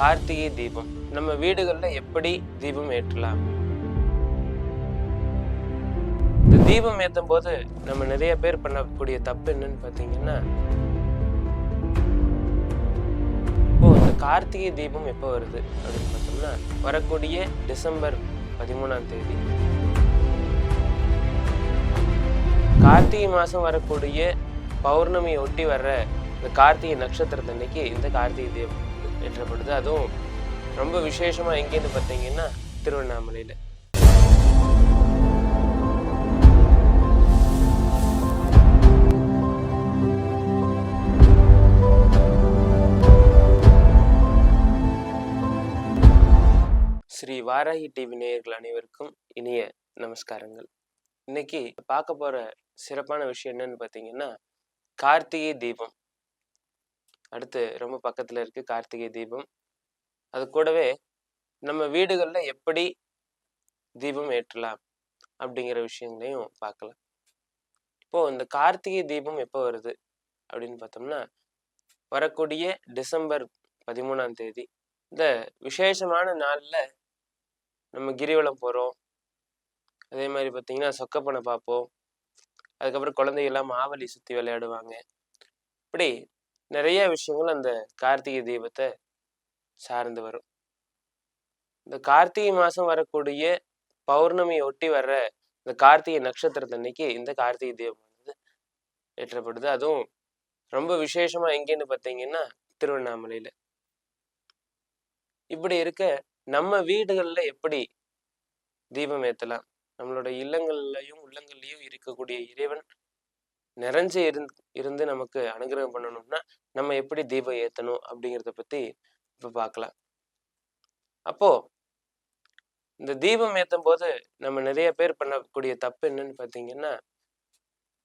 கார்த்திகை தீபம் நம்ம வீடுகள்ல எப்படி தீபம் ஏற்றலாம்? இந்த தீபம் ஏற்றும் போது நம்ம நிறைய பேர் பண்ணக்கூடிய தப்பு என்னன்னு பாத்தீங்கன்னா, இந்த கார்த்திகை தீபம் எப்போ வருது அப்படின்னு பார்த்தோம்னா, வரக்கூடிய டிசம்பர் 13ஆம் தேதி கார்த்திகை மாசம் வரக்கூடிய பௌர்ணமி ஒட்டி வர்ற இந்த கார்த்திகை நட்சத்திரத்தன்னைக்கு இந்த கார்த்திகை தீபம் ஏற்றப்படுது. அதுவும் ரொம்ப விசேஷமா எங்கேருந்து பார்த்தீங்கன்னா திருவண்ணாமலையில. ஸ்ரீ வாராகி டிவி நேயர்கள் அனைவருக்கும் இனிய நமஸ்காரங்கள். இன்னைக்கு பார்க்க போற சிறப்பான விஷயம் என்னன்னு பார்த்தீங்கன்னா, கார்த்திகை தீபம். அடுத்து ரொம்ப பக்கத்துல இருக்கு கார்த்திகை தீபம். அது கூடவே நம்ம வீடுகள்ல எப்படி தீபம் ஏற்றலாம் அப்படிங்கிற விஷயங்களையும் பார்க்கலாம். இப்போ இந்த கார்த்திகை தீபம் எப்போ வருது அப்படின்னு பார்த்தோம்னா, வரக்கூடிய டிசம்பர் 13ஆம் தேதி இந்த விசேஷமான நாள்ல நம்ம கிரிவலம் போறோம். அதே மாதிரி பார்த்தீங்கன்னா சொக்கப்பனை பார்ப்போம். அதுக்கப்புறம் குழந்தைகள்லாம் மாவலி சுத்தி விளையாடுவாங்க. இப்படி நிறைய விஷயங்கள் அந்த கார்த்திகை தீபத்தை சார்ந்து வரும். இந்த கார்த்திகை மாசம் வரக்கூடிய பௌர்ணமி ஒட்டி வர்ற இந்த கார்த்திகை நட்சத்திரத்தன்னைக்கு இந்த கார்த்திகை தீபம் வந்து ஏற்றப்படுது. அதுவும் ரொம்ப விசேஷமா எங்கேன்னு பார்த்தீங்கன்னா திருவண்ணாமலையில. இப்படி இருக்க நம்ம வீடுகள்ல எப்படி தீபம் ஏத்தலாம்? நம்மளோட இல்லங்கள்லயும் உள்ளங்கள்லயும் இருக்கக்கூடிய இறைவன் நிறைஞ்சு இருந்து நமக்கு அனுகிரகம் பண்ணணும்னா நம்ம எப்படி தீபம் ஏத்தணும் அப்படிங்கிறத பத்தி இப்ப பார்க்கலாம். அப்போ இந்த தீபம் ஏத்தும் போது நம்ம நிறைய பேர் பண்ணக்கூடிய தப்பு என்னன்னு பார்த்தீங்கன்னா,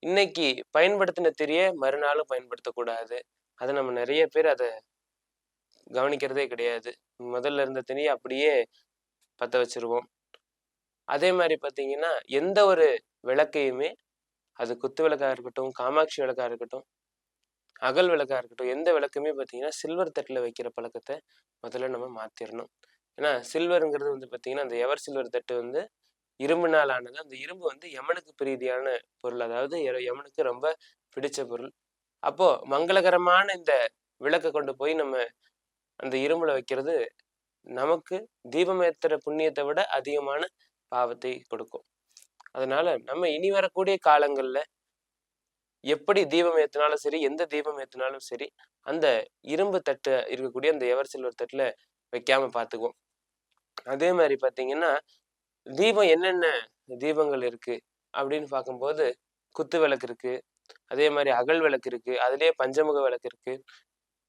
இன்னைக்கு பயன்படுத்தின திரியை மறுநாளும் பயன்படுத்தக்கூடாது. அதை நம்ம நிறைய பேர் அதை கவனிக்கிறதே கிடையாது. முதல்ல இருந்த திரியை அப்படியே பத்த வச்சிருவோம். அதே மாதிரி பார்த்தீங்கன்னா, எந்த ஒரு விளக்கையுமே, அது குத்து விளக்கா இருக்கட்டும், காமாட்சி விளக்கா இருக்கட்டும், அகல் விளக்கா இருக்கட்டும், எந்த விளக்குமே பார்த்தீங்கன்னா சில்வர் தட்டில் வைக்கிற பழக்கத்தை முதல்ல நம்ம மாத்திரணும். ஏன்னா சில்வருங்கிறது வந்து பார்த்தீங்கன்னா, அந்த எவர் சில்வர் தட்டு வந்து இரும்பினால் ஆனது. அந்த இரும்பு வந்து யமனுக்கு பிரீதியான பொருள், அதாவது யமனுக்கு ரொம்ப பிடிச்ச பொருள். அப்போ மங்களகரமான இந்த விளக்கை கொண்டு போய் நம்ம அந்த இரும்புல வைக்கிறது நமக்கு தீபம் ஏத்துற புண்ணியத்தை விட அதிகமான பாவத்தை கொடுக்கும். அதனால நம்ம இனி வரக்கூடிய காலங்கள்ல எப்படி தீபம் ஏத்தினாலும் சரி, எந்த தீபம் ஏத்தினாலும் சரி, அந்த இரும்பு தட்டு இருக்கக்கூடிய அந்த எவர் சில்வர் தட்டுல வைக்காம பார்த்துக்குவோம். அதே மாதிரி பார்த்தீங்கன்னா, தீபம் என்னென்ன தீபங்கள் இருக்கு அப்படின்னு பார்க்கும்போது, குத்து விளக்கு இருக்கு, அதே மாதிரி அகல் விளக்கு இருக்கு, அதுலயே பஞ்சமுக விளக்கு இருக்கு,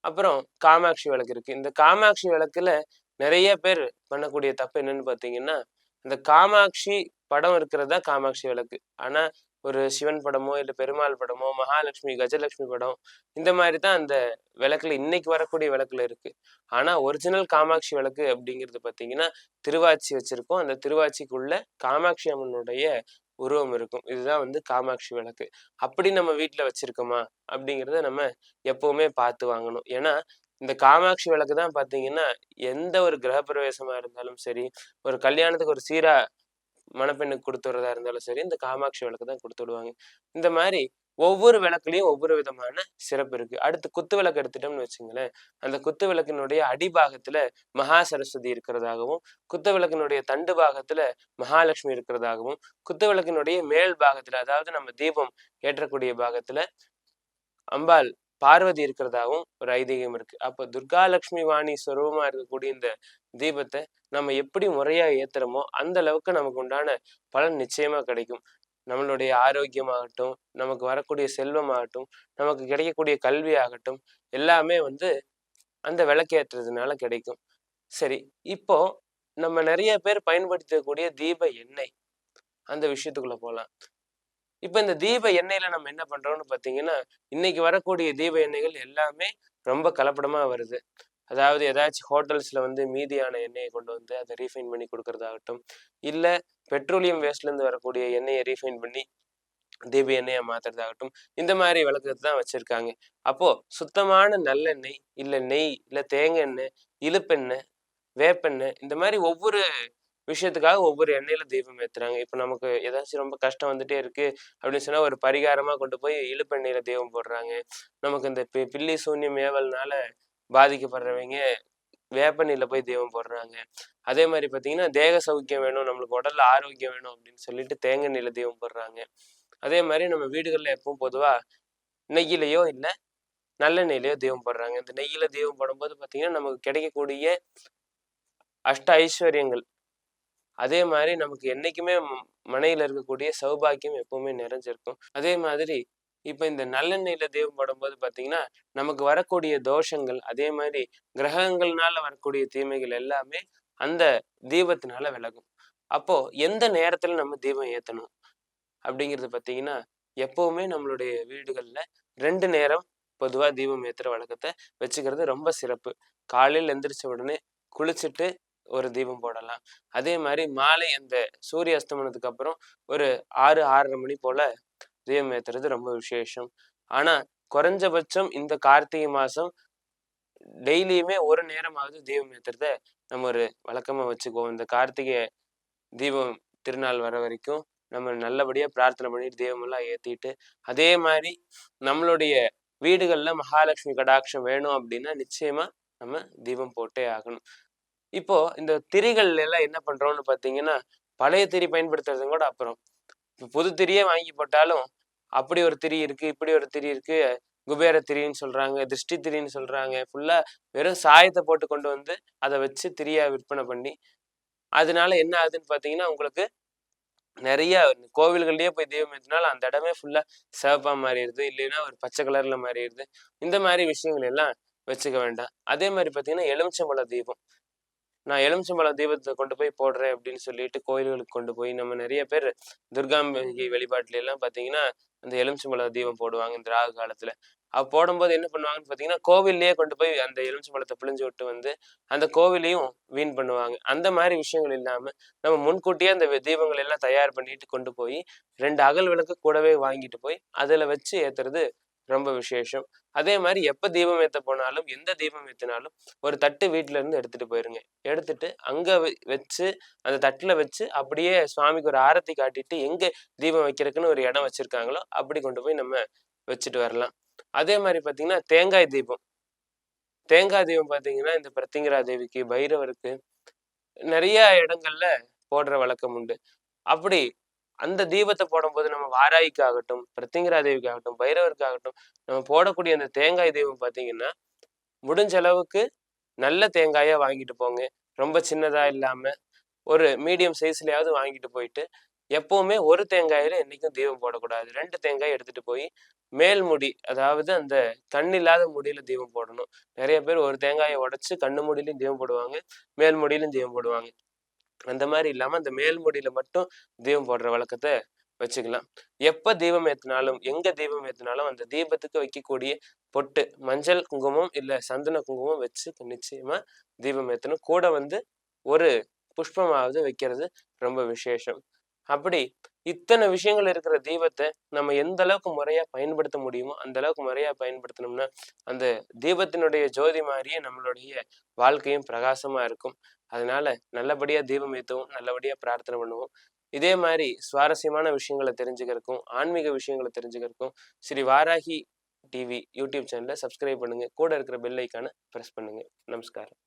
அப்புறம் காமாட்சி விளக்கு இருக்கு. இந்த காமாட்சி விளக்குல நிறைய பேர் பண்ணக்கூடிய தப்பு என்னன்னு பார்த்தீங்கன்னா, இந்த காமாட்சி படம் இருக்கிறது தான் காமாட்சி விளக்கு. ஆனா ஒரு சிவன் படமோ இல்லை பெருமாள் படமோ, மகாலட்சுமி கஜலட்சுமி படம், இந்த மாதிரி தான் அந்த விளக்குல இன்னைக்கு வரக்கூடிய விளக்குல இருக்கு. ஆனா ஒரிஜினல் காமாட்சி விளக்கு அப்படிங்கிறது பார்த்தீங்கன்னா திருவாச்சி வச்சிருக்கோம். அந்த திருவாச்சிக்குள்ள காமாட்சி அம்மனுடைய உருவம் இருக்கும். இதுதான் வந்து காமாட்சி விளக்கு. அப்படி நம்ம வீட்டுல வச்சிருக்கோமா அப்படிங்கிறத நம்ம எப்பவுமே பார்த்து வாங்கணும். ஏன்னா இந்த காமாட்சி விளக்கு தான் பார்த்தீங்கன்னா, எந்த ஒரு கிரகப்பிரவேசமா இருந்தாலும் சரி, ஒரு கல்யாணத்துக்கு ஒரு சீரா மணப்பெண்ணுக்கு கொடுத்து விடுறதா இருந்தாலும் சரி, இந்த காமாட்சி விளக்கு தான் கொடுத்து விடுவாங்க. இந்த மாதிரி ஒவ்வொரு விளக்குலயும் ஒவ்வொரு விதமான சிறப்பு இருக்கு. அடுத்து குத்து விளக்கு எடுத்துட்டோம்னு வச்சுங்களேன், அந்த குத்து விளக்கினுடைய அடிபாகத்துல மகா சரஸ்வதி இருக்கிறதாகவும், குத்து விளக்கினுடைய தண்டு பாகத்துல மகாலட்சுமி இருக்கிறதாகவும், குத்து விளக்கினுடைய மேல் பாகத்துல, அதாவது நம்ம தீபம் ஏற்றக்கூடிய பாகத்துல அம்பாள் பார்வதி இருக்கிறதாவும் ஒரு ஐதீகம் இருக்கு. அப்ப துர்காலட்சுமி வாணி ஸ்வரூபமா இருக்கக்கூடிய இந்த தீபத்தை நம்ம எப்படி முறையா ஏத்துறோமோ அந்த அளவுக்கு நமக்கு உண்டான பலன் நிச்சயமா கிடைக்கும். நம்மளுடைய ஆரோக்கியமாகட்டும், நமக்கு வரக்கூடிய செல்வமாகட்டும், நமக்கு கிடைக்கக்கூடிய கல்வி ஆகட்டும், எல்லாமே வந்து அந்த விளக்கேற்றுறதுனால கிடைக்கும். சரி, இப்போ நம்ம நிறைய பேர் பயன்படுத்தக்கூடிய தீப எண்ணெய், அந்த விஷயத்துக்குள்ள போலாம். இப்ப இந்த தீப எண்ணெயில நம்ம என்ன பண்றோம்னு பாத்தீங்கன்னா, இன்னைக்கு வரக்கூடிய தீப எண்ணெய்கள் எல்லாமே ரொம்ப கலப்படமா வருது. அதாவது ஏதாச்சும் ஹோட்டல்ஸ்ல வந்து மீதியான எண்ணெயை கொண்டு வந்து அதை ரீஃபைன் பண்ணி கொடுக்கறதாகட்டும், இல்ல பெட்ரோலியம் வேஸ்ட்ல இருந்து வரக்கூடிய எண்ணெயை ரீஃபைன் பண்ணி தீப எண்ணெயா மாத்துறதாகட்டும், இந்த மாதிரி விளக்கத்தை தான் வச்சிருக்காங்க. அப்போ சுத்தமான நல்லெண்ணெய், இல்ல நெய், இல்ல தேங்காய் எண்ணெய், இலுப்பெண்ணெய், வேப்பெண்ணெய் இந்த மாதிரி ஒவ்வொரு விஷயத்துக்காக ஒவ்வொரு எண்ணெயில தீபம் ஏத்துறாங்க. இப்ப நமக்கு ஏதாச்சும் ரொம்ப கஷ்டம் வந்துட்டே இருக்கு அப்படின்னு சொன்னா, ஒரு பரிகாரமா கொண்டு போய் இலுப்பெண்ணெயில தீபம் போடுறாங்க. நமக்கு இந்த பில்லி சூன்யம் ஏவல்னால பாதிக்கப்படுறவங்க வேப்பெண்ணெயில போய் தீபம் போடுறாங்க. அதே மாதிரி பாத்தீங்கன்னா, தேக சௌக்கியம் வேணும், நம்மளுக்கு உடல்ல ஆரோக்கியம் வேணும் அப்படின்னு சொல்லிட்டு தேங்காய் எண்ணெயில தீபம் போடுறாங்க. அதே மாதிரி நம்ம வீடுகள்ல எப்பவும் பொதுவா நெய்யிலையோ இல்ல நல்லெண்ணெயிலையோ தீபம் போடுறாங்க. இந்த நெய்யில தீபம் போடும்போது பாத்தீங்கன்னா, நமக்கு கிடைக்கக்கூடிய அஷ்ட ஐஸ்வர்யங்கள், அதே மாதிரி நமக்கு என்னைக்குமே மனையில இருக்கக்கூடிய சௌபாக்கியம் எப்பவுமே நிறைஞ்சிருக்கும். அதே மாதிரி இப்ப இந்த நல்லெண்ணெயில தீபம் போடும்போது பாத்தீங்கன்னா, நமக்கு வரக்கூடிய தோஷங்கள், அதே மாதிரி கிரகங்கள்னால வரக்கூடிய தீமைகள் எல்லாமே அந்த தீபத்தினால விலகும். அப்போ எந்த நேரத்துல நம்ம தீபம் ஏத்தணும் அப்படிங்கிறது பாத்தீங்கன்னா, எப்பவுமே நம்மளுடைய வீடுகள்ல 2 நேரம் பொதுவா தீபம் ஏத்துற வழக்கத்தை வச்சுக்கிறது ரொம்ப சிறப்பு. காலையில் எந்திரிச்ச உடனே குளிச்சுட்டு ஒரு தீபம் போடலாம். அதே மாதிரி மாலை அந்த சூரிய அஸ்தமனத்துக்கு அப்புறம் ஒரு 6, 6:30 மணி போல தீபம் ஏத்துறது ரொம்ப விசேஷம். ஆனா குறைஞ்சபட்சம் இந்த கார்த்திகை மாசம் டெய்லியுமே ஒரு நேரமாவது தீபம் ஏத்துறத நம்ம ஒரு வழக்கமா வச்சுக்குவோம். இந்த கார்த்திகை தீபம் திருநாள் வர வரைக்கும் நம்ம நல்லபடியா பிரார்த்தனை பண்ணிட்டு தீபம் எல்லாம் ஏத்திட்டு, அதே மாதிரி நம்மளுடைய வீடுகள்ல மகாலட்சுமி கடாட்சம் வேணும் அப்படின்னா நிச்சயமா நம்ம தீபம் போட்டே ஆகணும். இப்போ இந்த திரிகள் எல்லாம் என்ன பண்றோம்னு பாத்தீங்கன்னா, பழைய திரி பயன்படுத்துறது கூட அப்புறம். இப்ப புது திரியே வாங்கி போட்டாலும் அப்படி ஒரு திரி இருக்கு, இப்படி ஒரு திரி இருக்கு, குபேர திரின்னு சொல்றாங்க, திருஷ்டி திரின்னு சொல்றாங்க. ஃபுல்லா வெறும் சாயத்தை போட்டு கொண்டு வந்து அதை வச்சு திரியா விற்பனை பண்ணி, அதனால என்ன ஆகுதுன்னு பாத்தீங்கன்னா, உங்களுக்கு நிறைய கோவில்கள்லயே போய் தீபம் ஏத்தினாலும் அந்த இடமே ஃபுல்லா சிவப்பா மாறிடுது, இல்லைன்னா ஒரு பச்சை கலர்ல மாறிடுது. இந்த மாதிரி விஷயங்கள் எல்லாம் வச்சுக்க வேண்டாம். அதே மாதிரி பாத்தீங்கன்னா, எலுமிச்சம்பழ தீபம். நான் எலுமிச்சம்பழ தீபத்தை கொண்டு போய் போடுறேன் அப்படின்னு சொல்லிட்டு கோயில்களுக்கு கொண்டு போய் நம்ம நிறைய பேர் துர்காம்பிகை வழிபாட்டுல எல்லாம் பாத்தீங்கன்னா, அந்த எலுமிச்சம்பழ தீபம் போடுவாங்க இந்த ராகு காலத்துல. போடும்போது என்ன பண்ணுவாங்கன்னு பாத்தீங்கன்னா, கோவில்லயே கொண்டு போய் அந்த எலுமிச்சம்பழத்தை பிழிஞ்சு விட்டு வந்து அந்த கோவிலையும் வீண் பண்ணுவாங்க. அந்த மாதிரி விஷயங்கள் இல்லாம நம்ம முன்கூட்டியே அந்த தீபங்கள் எல்லாம் தயார் பண்ணிட்டு கொண்டு போய் 2 அகல் விளக்கு கூடவே வாங்கிட்டு போய் அதுல வச்சு ஏத்துறது ரொம்ப விசேஷம். அதே மாதிரி எப்ப தீபம் ஏத்த போனாலும், எந்த தீபம் ஏத்தினாலும் ஒரு தட்டு வீட்டுல இருந்து எடுத்துட்டு போயிருங்க. எடுத்துட்டு அங்க வச்சு அந்த தட்டுல வச்சு அப்படியே சுவாமிக்கு ஒரு ஆரத்தி காட்டிட்டு, எங்க தீபம் வைக்கிறதுக்குன்னு ஒரு இடம் வச்சிருக்காங்களோ அப்படி கொண்டு போய் நம்ம வச்சுட்டு வரலாம். அதே மாதிரி பாத்தீங்கன்னா, தேங்காய் தீபம். தேங்காய் தீபம் பாத்தீங்கன்னா, இந்த பிரத்திங்கரா தேவிக்கு, பைரவருக்கு நிறைய இடங்கள்ல போடுற வழக்கம் உண்டு. அப்படி அந்த தீபத்தை போடும்போது நம்ம வாராய்க்கு ஆகட்டும், பிரத்திங்கரா தேவிக்கு ஆகட்டும், பைரவருக்கு ஆகட்டும், நம்ம போடக்கூடிய அந்த தேங்காய் தீபம் பாத்தீங்கன்னா, முடிஞ்ச அளவுக்கு நல்ல தேங்காயா வாங்கிட்டு போங்க. ரொம்ப சின்னதா இல்லாம ஒரு மீடியம் சைஸ்லயாவது வாங்கிட்டு போயிட்டு, எப்பவுமே ஒரு தேங்காயில என்னைக்கும் தீபம் போடக்கூடாது. 2 தேங்காய் எடுத்துட்டு போய் மேல் மூடி, அதாவது அந்த கண் இல்லாத மூடியில தீபம் போடணும். நிறைய பேர் ஒரு தேங்காயை உடைச்சு கண்ணு மூடியிலும் தீபம் போடுவாங்க, மேல் மூடியிலும் தீபம் போடுவாங்க. அந்த மாதிரி இல்லாம அந்த மேல் மூடியில மட்டும் தீபம் போடுற வழக்கத்தை வச்சுக்கலாம். எப்ப தீபம் ஏத்தினாலும், எங்க தீபம் ஏத்தினாலும் அந்த தீபத்துக்கு வைக்கக்கூடிய பொட்டு, மஞ்சள் குங்குமம் இல்ல சந்தன குங்குமம் வச்சு நிச்சயமா தீபம் ஏத்தணும். கூட வந்து ஒரு புஷ்பமாவது வைக்கிறது ரொம்ப விசேஷம். அப்படி இத்தனை விஷயங்கள் இருக்கிற தீபத்தை நம்ம எந்த அளவுக்கு முறையா பயன்படுத்த முடியுமோ அந்த அளவுக்கு முறையா பயன்படுத்தணும்னா, அந்த தீபத்தினுடைய ஜோதி மாதிரியே நம்மளுடைய வாழ்க்கையும் பிரகாசமா இருக்கும். அதனால நல்லபடியா தீபம் ஏத்துவோம், நல்லபடியா பிரார்த்தனை பண்ணுவோம். இதே மாதிரி சுவாரஸ்யமான விஷயங்களை தெரிஞ்சுக்கிறதுக்கும், ஆன்மீக விஷயங்களை தெரிஞ்சுக்கிறதுக்கும் ஸ்ரீ வாராகி டிவி யூடியூப் சேனலை சப்ஸ்கிரைப் பண்ணுங்க. கூட இருக்கிற பெல் ஐக்கானை பிரஸ் பண்ணுங்க. நமஸ்காரம்.